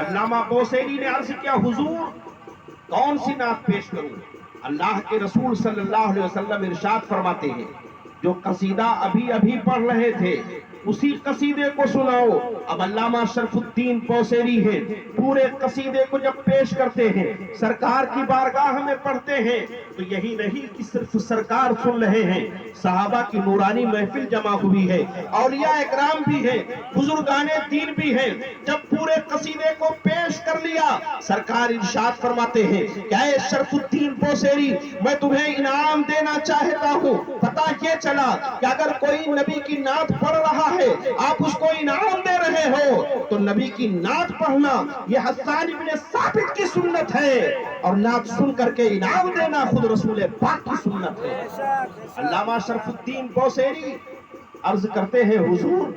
علامہ بوسیری نے عرض کیا حضور کون سی نعت پیش کروں؟ اللہ کے رسول صلی اللہ علیہ وسلم ارشاد فرماتے ہیں جو قصیدہ ابھی ابھی پڑھ رہے تھے اسی قصیدے کو سناؤ۔ اب علامہ شرف الدین بوسیری ہیں، پورے قصیدے کو جب پیش کرتے ہیں سرکار کی بارگاہ میں پڑھتے ہیں تو یہی نہیں کہ صرف سرکار سن رہے ہیں، صحابہ کی نورانی محفل جمع ہوئی ہے، اولیاء اکرام بھی ہیں، بزرگان دین بھی ہیں۔ جب پورے قصیدے کو پیش کر لیا سرکار ارشاد فرماتے ہیں کہ اے شرف الدین بوسیری میں تمہیں انعام دینا چاہتا ہوں۔ پتہ یہ چلا کہ اگر کوئی نبی کی نعت پڑھ رہا ہے آپ اس کو انعام دے رہے ہو تو نبی کی نعت پڑھنا یہ حسان ابن ثابت کی سنت ہے، اور نعت سن کر کے انعام دینا خود رسول پاک کی سنت ہے۔ علامہ شرف الدین بوسیری عرض کرتے ہیں حضور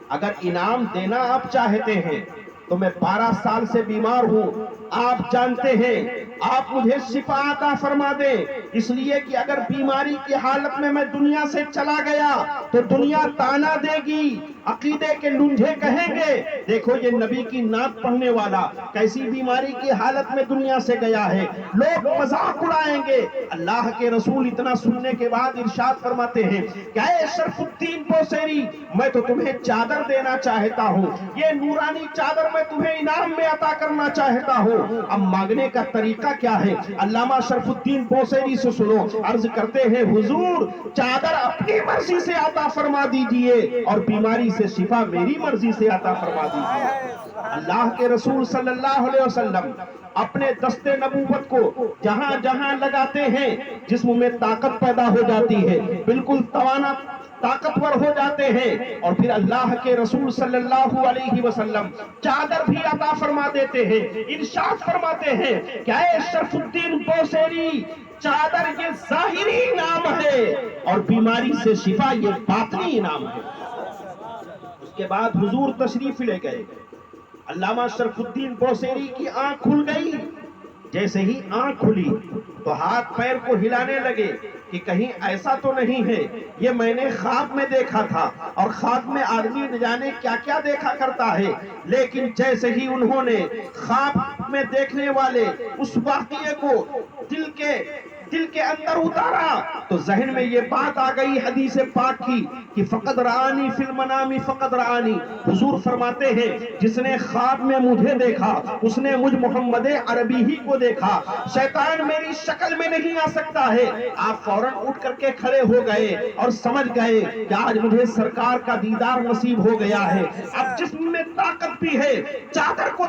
اگر انعام دینا آپ چاہتے ہیں تو میں 12 سال سے بیمار ہوں، آپ جانتے ہیں، آپ مجھے شفا عطا فرما دیں، اس لیے کہ اگر بیماری کی حالت میں میں دنیا سے چلا گیا تو دنیا تانا دے گی، عقیدے کے لنجھے کہیں گے دیکھو یہ نبی کی نعت پڑھنے والا کیسی بیماری کی حالت میں دنیا سے گیا ہے، لوگ مذاق اڑائیں گے۔ اللہ کے رسول اتنا سننے کے بعد ارشاد فرماتے ہیں کہ اے شرف الدین بوسیری میں تو تمہیں چادر دینا چاہتا ہوں، یہ نورانی چادر میں تمہیں انعام میں عطا کرنا چاہتا ہوں۔ اب مانگنے کا طریقہ کیا ہے علامہ شرف الدین بوسیری سے سنو، عرض کرتے ہیں حضور چادر اپنی مرضی سے عطا فرما دیجئے اور بیماری سے شفا میری مرضی سے عطا فرما دیجئے۔ اللہ کے رسول صلی اللہ علیہ وسلم اپنے دست نبوت کو جہاں جہاں لگاتے ہیں جسم میں طاقت پیدا ہو جاتی ہے، بالکل توانا طاقتور ہو جاتے ہیں، اور پھر اللہ کے رسول صلی اللہ علیہ وسلم چادر بھی عطا فرما دیتے ہیں۔ ارشاد فرماتے ہیں کہ اے شرف الدین بوسیری چادر یہ ظاہری انعام ہے اور بیماری سے شفا یہ باطنی انعام ہے۔ اس کے بعد حضور تشریف لے گئے، علامہ شرف الدین بوسیری کی آنکھ کھل گئی، جیسے ہی آنکھ کھلی تو ہاتھ پیر کو ہلانے لگے کہ کہیں ایسا تو نہیں ہے یہ میں نے خواب میں دیکھا تھا، اور خواب میں آدمی نہ جانے کیا کیا دیکھا کرتا ہے، لیکن جیسے ہی انہوں نے خواب میں دیکھنے والے اس واقعے کو دل کے اندر اتارا تو ذہن میں یہ بات آ گئی حدیث پاک کی کہ فقد رآنی فی المنام فقد رآنی، حضور فرماتے ہیں جس نے خواب میں مجھے دیکھا اس نے مجھ محمد عربی ہی کو دیکھا، شیطان میری شکل میں نہیں آ سکتا ہے۔ آپ فوراً اٹھ کر کے کھڑے ہو گئے اور سمجھ گئے کہ آج مجھے سرکار کا دیدار نصیب ہو گیا ہے۔ اب جسم میں طاقت بھی ہے، چادر کو